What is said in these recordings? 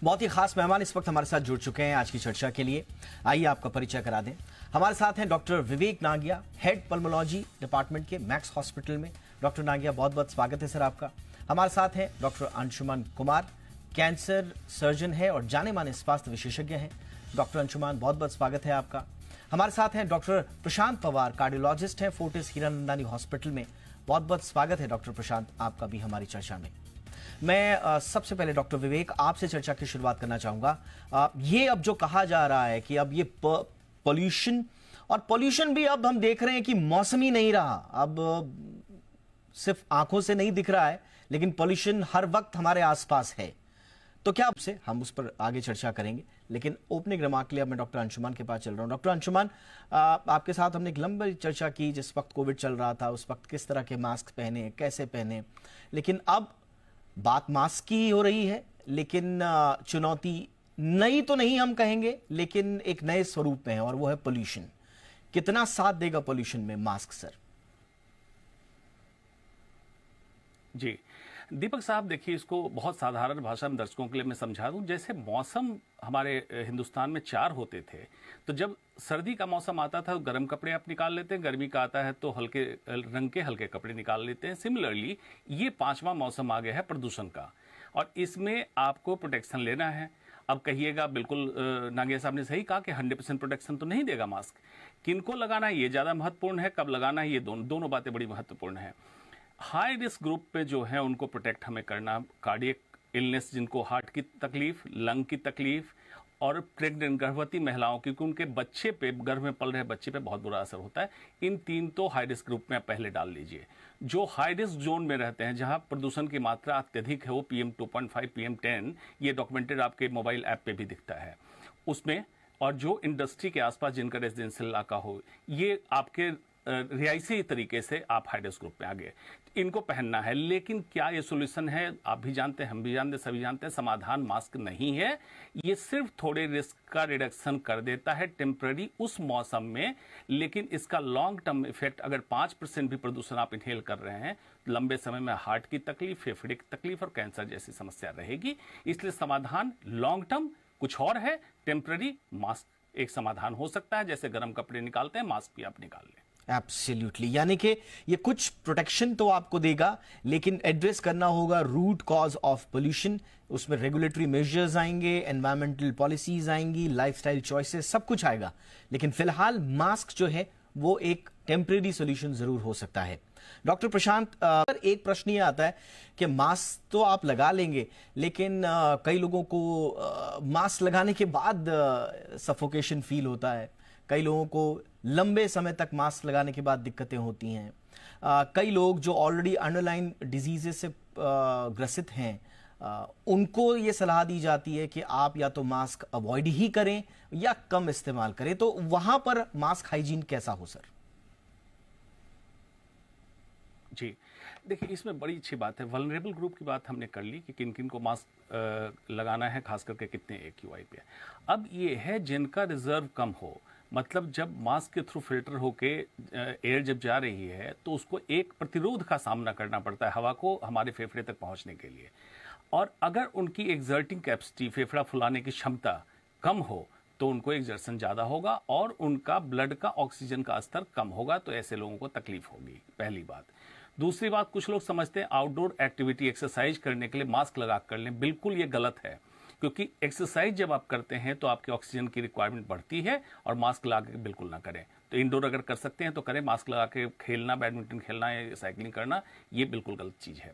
बहुत ही खास मेहमान इस वक्त हमारे साथ जुड़ चुके हैं आज की चर्चा के लिए। आइए आपका परिचय करा दें। हमारे साथ हैं डॉक्टर विवेक नागिया, हेड पल्मोलॉजी डिपार्टमेंट के मैक्स हॉस्पिटल में। डॉक्टर नागिया, बहुत बहुत स्वागत है सर आपका। हमारे साथ हैं doctor Anshuman Kumar, cancer surgeon है और जाने माने स्वास्थ्य विशेषज्ञ हैं। डॉक्टर अंशुमान, बहुत बहुत स्वागत है आपका। हमारे साथ हैं डॉक्टर प्रशांत पवार, कार्डियोलॉजिस्ट हैं फोर्टिस हीरानंदानी हॉस्पिटल में। बहुत बहुत स्वागत है डॉक्टर प्रशांत आपका भी हमारी चर्चा में। मैं सबसे पहले डॉक्टर विवेक आपसे चर्चा की शुरुआत करना चाहूंगा। ये अब जो कहा जा रहा है कि अब ये पोल्यूशन, और पोल्यूशन भी अब हम देख रहे हैं कि मौसमी नहीं रहा, अब सिर्फ आंखों से नहीं दिख रहा है, लेकिन पोल्यूशन हर वक्त हमारे आसपास है। तो क्या आपसे हम उस पर आगे चर्चा करेंगे, लेकिन ओपनिंग रिमार्क के लिए अब मैं डॉक्टर अंशुमान के पास चल रहा हूं। डॉक्टर अंशुमान, आपके साथ हमने एक लंबी चर्चा की जिस वक्त कोविड चल रहा था, उस वक्त किस तरह के मास्क पहने, कैसे पहने, लेकिन अब बात मास्क की हो रही है, लेकिन चुनौती नई तो नहीं हम कहेंगे, लेकिन एक नए स्वरूप में है और वो है पोल्यूशन। कितना साथ देगा पोल्यूशन में मास्क सर? जी दीपक साहब, देखिए, इसको बहुत साधारण भाषा में दर्शकों के लिए मैं समझा दूं। जैसे मौसम हमारे हिंदुस्तान में 4 होते थे, तो जब सर्दी का मौसम आता था तो गर्म कपड़े आप निकाल लेते हैं, गर्मी का आता है तो हल्के रंग के हल्के कपड़े निकाल लेते हैं। सिमिलरली ये 5वां मौसम आ गया है प्रदूषण का, और इसमें आपको प्रोटेक्शन लेना है। अब कहिएगा, बिल्कुल नागिया साहब ने सही कहा कि 100% प्रोटेक्शन तो नहीं देगा मास्क। किनको लगाना है ये ज़्यादा महत्वपूर्ण है, कब लगाना है ये दोनों बातें बड़ी महत्वपूर्ण है। हाई रिस्क ग्रुप पे जो है उनको प्रोटेक्ट हमें करना। कार्डियक इलनेस, जिनको हार्ट की तकलीफ, लंग की तकलीफ, और प्रेग्नेंट गर्भवती महिलाओं, क्योंकि उनके बच्चे पे, गर्भ में पल रहे बच्चे पे बहुत बुरा असर होता है। इन 3 तो हाई रिस्क ग्रुप में आप पहले डाल लीजिए। जो हाई रिस्क जोन में रहते हैं, जहां प्रदूषण की मात्रा अत्यधिक है, वो PM 2.5, PM 10, ये डॉक्यूमेंटेड आपके मोबाइल ऐप पे भी दिखता है उसमें। और जो इंडस्ट्री के आसपास जिनका रेजिडेंशियल इलाका हो, ये आपके रियायती तरीके से आप हाई रिस्क ग्रुप में आ गए, इनको पहनना है। लेकिन क्या ये सोल्यूशन है? आप भी जानते हैं, हम भी जानते हैं, सभी जानते हैं, समाधान मास्क नहीं है। ये सिर्फ थोड़े रिस्क का रिडक्शन कर देता है टेम्पररी उस मौसम में, लेकिन इसका लॉन्ग टर्म इफेक्ट, अगर 5% भी प्रदूषण आप इनहेल कर रहे हैं, लंबे समय में हार्ट की तकलीफ, फेफड़े की तकलीफ और कैंसर जैसी समस्या रहेगी। इसलिए समाधान लॉन्ग टर्म कुछ और है, टेम्पररी मास्क एक समाधान हो सकता है। जैसे गर्म कपड़े निकालते हैं, मास्क भी आप निकाल लें। एब्सोल्युटली, यानी कि ये कुछ प्रोटेक्शन तो आपको देगा, लेकिन एड्रेस करना होगा रूट कॉज ऑफ पोल्यूशन। उसमें रेगुलेटरी मेजर्स आएंगे, एनवायरमेंटल पॉलिसीज आएंगी, लाइफस्टाइल चॉइसेस, सब कुछ आएगा। लेकिन फिलहाल मास्क जो है वो एक टेम्परेरी सोल्यूशन जरूर हो सकता है। डॉक्टर प्रशांत, एक प्रश्न ये आता है कि मास्क तो आप लगा लेंगे, लेकिन कई लोगों को मास्क लगाने के बाद सफोकेशन फील होता है। कई लोगों को लंबे समय तक मास्क लगाने के बाद दिक्कतें होती हैं। कई लोग जो ऑलरेडी अंडरलाइन डिजीजेस से ग्रसित हैं, उनको ये सलाह दी जाती है कि आप या तो मास्क अवॉइड ही करें या कम इस्तेमाल करें। तो वहां पर मास्क हाइजीन कैसा हो सर? जी देखिए, इसमें बड़ी अच्छी बात है। वल्नरेबल ग्रुप की बात हमने कर ली कि किन किन को मास्क लगाना है, खास करके कितने AQI पे। अब ये है जिनका रिजर्व कम हो, मतलब जब मास्क के थ्रू फिल्टर होके एयर जब जा रही है तो उसको एक प्रतिरोध का सामना करना पड़ता है हवा को हमारे फेफड़े तक पहुंचने के लिए। और अगर उनकी एक्सर्टिंग कैपेसिटी, फेफड़ा फुलाने की क्षमता कम हो, तो उनको एक्सर्शन ज़्यादा होगा और उनका ब्लड का ऑक्सीजन का स्तर कम होगा, तो ऐसे लोगों को तकलीफ होगी, पहली बात। दूसरी बात, कुछ लोग समझते हैं आउटडोर एक्टिविटी, एक्सरसाइज करने के लिए मास्क लगा कर लें। बिल्कुल ये गलत है, क्योंकि एक्सरसाइज जब आप करते हैं तो आपके ऑक्सीजन की रिक्वायरमेंट बढ़ती है, और मास्क लगा के बिल्कुल ना करें। तो इंडोर अगर कर सकते हैं तो करें, मास्क लगा के खेलना, बैडमिंटन खेलना या साइकिलिंग करना, ये बिल्कुल गलत चीज़ है।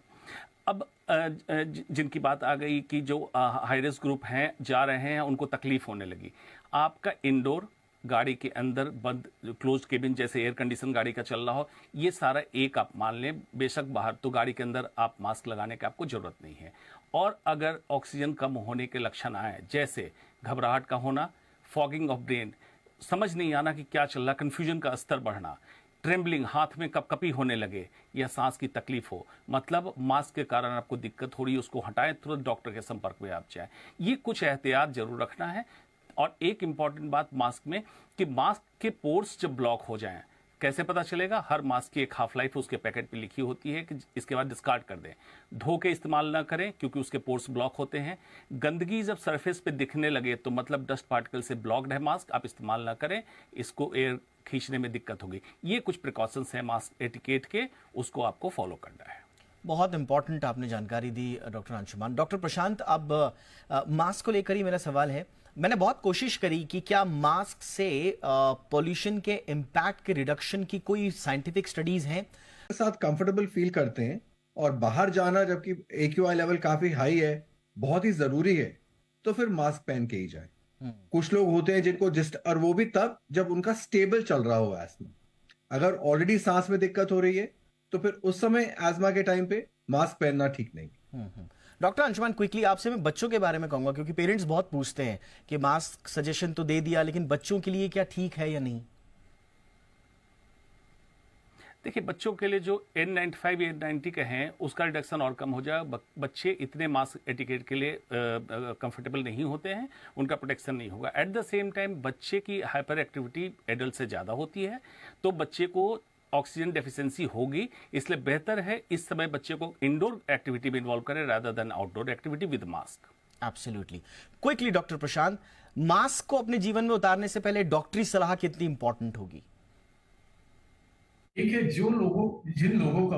अब जिनकी बात आ गई कि जो हाई रिस्क ग्रुप हैं, जा रहे हैं, उनको तकलीफ होने लगी। आपका इंडोर, गाड़ी के अंदर बंद क्लोज केबिन, जैसे एयर कंडीशन गाड़ी का चल रहा हो, ये सारा एक आप मान लें। बेशक बाहर तो गाड़ी के अंदर आप मास्क लगाने की आपको जरूरत नहीं है। और अगर ऑक्सीजन कम होने के लक्षण आए, जैसे घबराहट का होना, फॉगिंग ऑफ ब्रेन, समझ नहीं आना कि क्या चल रहा, कन्फ्यूजन का स्तर बढ़ना, ट्रेम्बलिंग, हाथ में कपकपी होने लगे, या सांस की तकलीफ हो, मतलब मास्क के कारण आपको दिक्कत हो रही है, उसको हटाएं, तुरंत डॉक्टर के संपर्क में आप जाएं। ये कुछ एहतियात जरूर रखना है। और एक इंपॉर्टेंट बात मास्क में, कि मास्क के पोर्स जब ब्लॉक हो जाएं, कैसे पता चलेगा? हर मास्क की एक हाफ लाइफ उसके पैकेट पे लिखी होती है कि इसके बाद डिस्कार्ड कर दें। धो के इस्तेमाल ना करें क्योंकि उसके पोर्स ब्लॉक होते हैं। गंदगी जब सरफेस पे दिखने लगे तो मतलब डस्ट पार्टिकल से ब्लॉक्ड है मास्क, आप इस्तेमाल ना करें, इसको एयर खींचने में दिक्कत होगी। ये कुछ प्रिकॉशंस हैं मास्क एटिकेट के, उसको आपको फॉलो करना है। बहुत इंपॉर्टेंट आपने जानकारी दी डॉक्टर अंशुमान। डॉक्टर प्रशांत, अब मास्क को लेकर ही मेरा सवाल है। मैंने बहुत कोशिश करी कि क्या मास्क से पोल्यूशन के इम्पैक्ट के रिडक्शन की कोई साइंटिफिक स्टडीज हैं? साथ कंफर्टेबल फील करते हैं और बाहर जाना जबकि AQI लेवल काफी हाई है, बहुत ही जरूरी है, तो फिर मास्क पहन के ही जाए। कुछ लोग होते हैं जिनको और वो भी तब जब उनका स्टेबल चल रहा हो एस्मा। अगर ऑलरेडी सांस में दिक्कत हो रही है तो फिर उस समय एस्मा के टाइम पे मास्क पहनना ठीक नहीं। डॉक्टर अंशुमान, क्विकली आपसे मैं बच्चों के बारे में कहूंगा, क्योंकि पेरेंट्स बहुत पूछते हैं कि मास्क सजेशन तो दे दिया, लेकिन बच्चों के लिए क्या ठीक है या नहीं? देखिए, बच्चों के लिए जो N95 N90 के हैं उसका रिडक्शन और कम हो जाएगा। बच्चे इतने मास्क एटिकेट के लिए कंफर्टेबल नहीं होते हैं, उनका प्रोटेक्शन नहीं होगा। एट द सेम टाइम बच्चे की हाइपर एक्टिविटी एडल्ट से ज़्यादा होती है, तो बच्चे को ऑक्सीजन डेफिशिएंसी होगी। इसलिए बेहतर है इस समय बच्चे को इंडोर एक्टिविटी में इन्वॉल्व करें rather than outdoor activity with mask. Absolutely. Quickly doctor Prashant, mask को अपने जीवन में उतारने से पहले डॉक्टरी सलाह कितनी इंपॉर्टेंट होगी? देखिए, जिन लोगों का